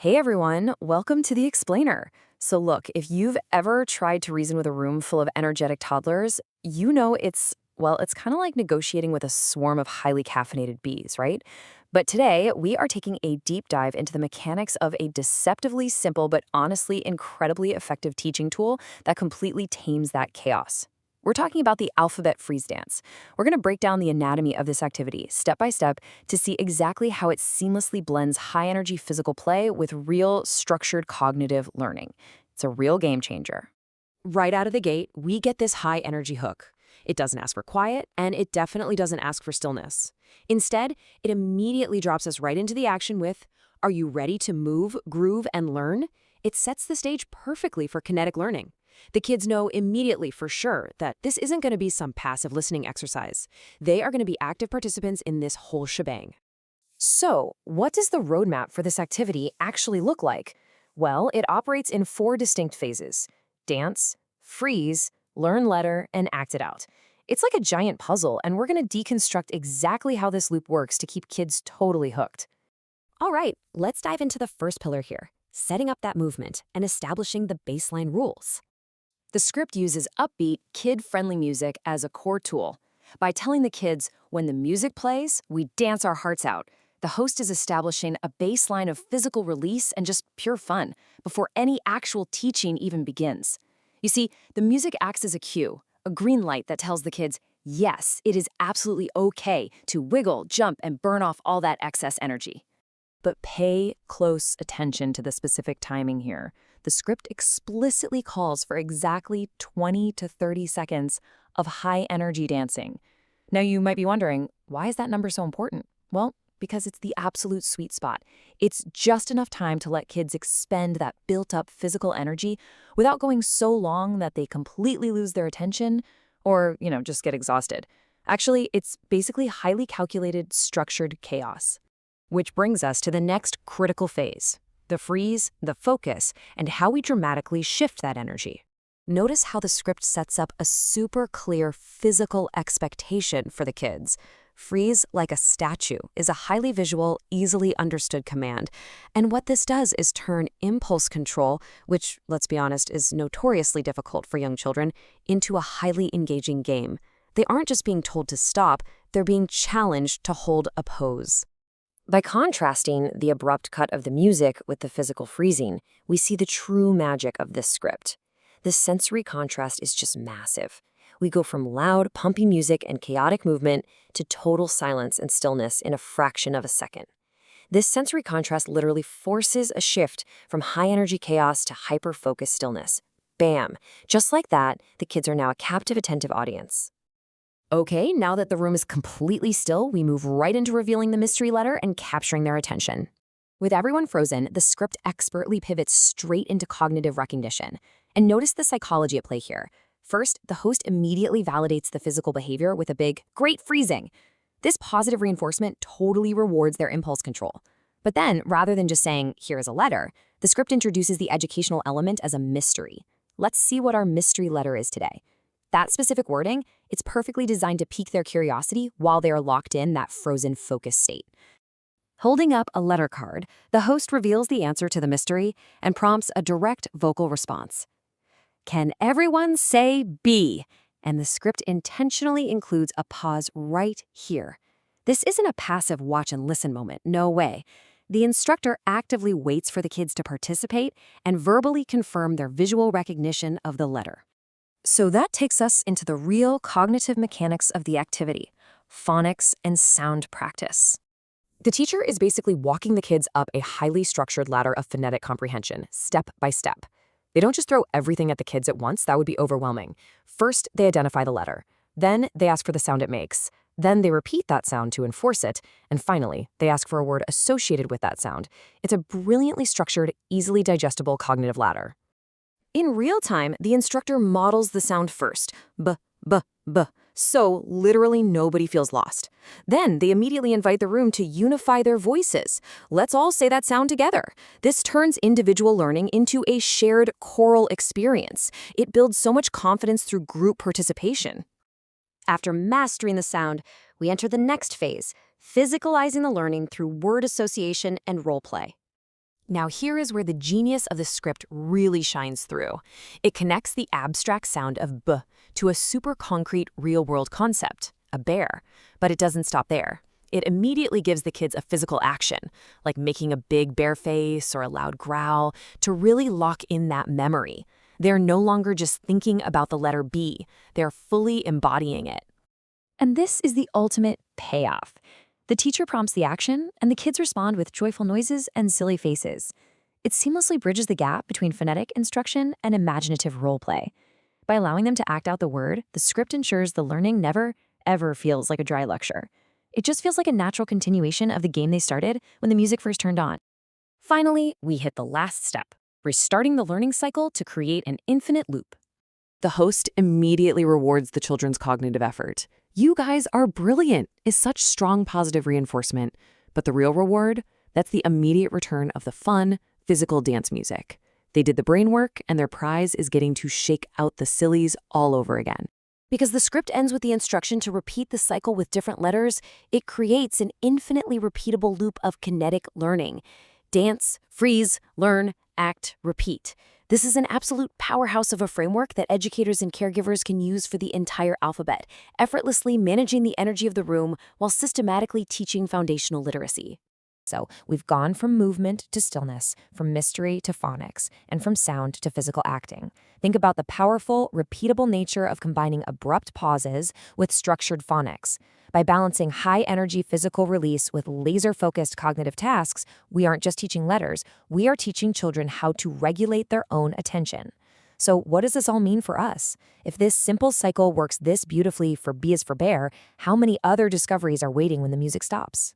Hey everyone, welcome to the Explainer. So look, if you've ever tried to reason with a room full of energetic toddlers, you know it's kind of like negotiating with a swarm of highly caffeinated bees, right? But today, we are taking a deep dive into the mechanics of a deceptively simple but honestly incredibly effective teaching tool that completely tames that chaos. We're talking about the alphabet freeze dance. We're going to break down the anatomy of this activity step by step to see exactly how it seamlessly blends high-energy physical play with real, structured cognitive learning. It's a real game changer. Right out of the gate, we get this high-energy hook. It doesn't ask for quiet, and it definitely doesn't ask for stillness. Instead, it immediately drops us right into the action with, "Are you ready to move, groove, and learn?" It sets the stage perfectly for kinetic learning. The kids know immediately for sure that this isn't going to be some passive listening exercise. They are going to be active participants in this whole shebang. So, what does the roadmap for this activity actually look like? Well, it operates in four distinct phases: dance, freeze, learn letter, and act it out. It's like a giant puzzle, and we're going to deconstruct exactly how this loop works to keep kids totally hooked. All right, let's dive into the first pillar here, setting up that movement and establishing the baseline rules. The script uses upbeat, kid-friendly music as a core tool. By telling the kids, when the music plays, we dance our hearts out, the host is establishing a baseline of physical release and just pure fun before any actual teaching even begins. You see, the music acts as a cue, a green light that tells the kids, yes, it is absolutely okay to wiggle, jump, and burn off all that excess energy. But pay close attention to the specific timing here. The script explicitly calls for exactly 20 to 30 seconds of high-energy dancing. Now, you might be wondering, why is that number so important? Well, because it's the absolute sweet spot. It's just enough time to let kids expend that built-up physical energy without going so long that they completely lose their attention or, just get exhausted. Actually, it's basically highly calculated, structured chaos. Which brings us to the next critical phase, the freeze, the focus, and how we dramatically shift that energy. Notice how the script sets up a super clear physical expectation for the kids. Freeze like a statue is a highly visual, easily understood command. And what this does is turn impulse control, which, let's be honest, is notoriously difficult for young children, into a highly engaging game. They aren't just being told to stop, they're being challenged to hold a pose. By contrasting the abrupt cut of the music with the physical freezing, we see the true magic of this script. The sensory contrast is just massive. We go from loud, pumpy music and chaotic movement to total silence and stillness in a fraction of a second. This sensory contrast literally forces a shift from high-energy chaos to hyper-focused stillness. Bam! Just like that, the kids are now a captive, attentive audience. Okay, now that the room is completely still, we move right into revealing the mystery letter and capturing their attention. With everyone frozen, the script expertly pivots straight into cognitive recognition. And notice the psychology at play here. First, the host immediately validates the physical behavior with a big, "Great freezing." This positive reinforcement totally rewards their impulse control. But then, rather than just saying, "Here is a letter," the script introduces the educational element as a mystery. Let's see what our mystery letter is today. That specific wording, it's perfectly designed to pique their curiosity while they are locked in that frozen focus state. Holding up a letter card, the host reveals the answer to the mystery and prompts a direct vocal response. Can everyone say B? And the script intentionally includes a pause right here. This isn't a passive watch and listen moment, no way. The instructor actively waits for the kids to participate and verbally confirm their visual recognition of the letter. So that takes us into the real cognitive mechanics of the activity, phonics and sound practice. The teacher is basically walking the kids up a highly structured ladder of phonetic comprehension, step by step. They don't just throw everything at the kids at once, that would be overwhelming. First, they identify the letter. Then, they ask for the sound it makes. Then, they repeat that sound to enforce it. And finally, they ask for a word associated with that sound. It's a brilliantly structured, easily digestible cognitive ladder. In real time, the instructor models the sound first, b, b, b, so literally nobody feels lost. Then they immediately invite the room to unify their voices. Let's all say that sound together. This turns individual learning into a shared choral experience. It builds so much confidence through group participation. After mastering the sound, we enter the next phase, physicalizing the learning through word association and role play. Now here is where the genius of the script really shines through. It connects the abstract sound of b to a super concrete real-world concept, a bear. But it doesn't stop there. It immediately gives the kids a physical action, like making a big bear face or a loud growl, to really lock in that memory. They're no longer just thinking about the letter B, they're fully embodying it. And this is the ultimate payoff. The teacher prompts the action, and the kids respond with joyful noises and silly faces. It seamlessly bridges the gap between phonetic instruction and imaginative role play. By allowing them to act out the word, the script ensures the learning never, ever feels like a dry lecture. It just feels like a natural continuation of the game they started when the music first turned on. Finally, we hit the last step, restarting the learning cycle to create an infinite loop. The host immediately rewards the children's cognitive effort. "You guys are brilliant," is such strong positive reinforcement. But the real reward? That's the immediate return of the fun, physical dance music. They did the brain work, and their prize is getting to shake out the sillies all over again. Because the script ends with the instruction to repeat the cycle with different letters, it creates an infinitely repeatable loop of kinetic learning. Dance, freeze, learn, act, repeat. This is an absolute powerhouse of a framework that educators and caregivers can use for the entire alphabet, effortlessly managing the energy of the room while systematically teaching foundational literacy. So we've gone from movement to stillness, from mystery to phonics, and from sound to physical acting. Think about the powerful, repeatable nature of combining abrupt pauses with structured phonics. By balancing high-energy physical release with laser-focused cognitive tasks, we aren't just teaching letters, we are teaching children how to regulate their own attention. So what does this all mean for us? If this simple cycle works this beautifully for B as for bear, how many other discoveries are waiting when the music stops?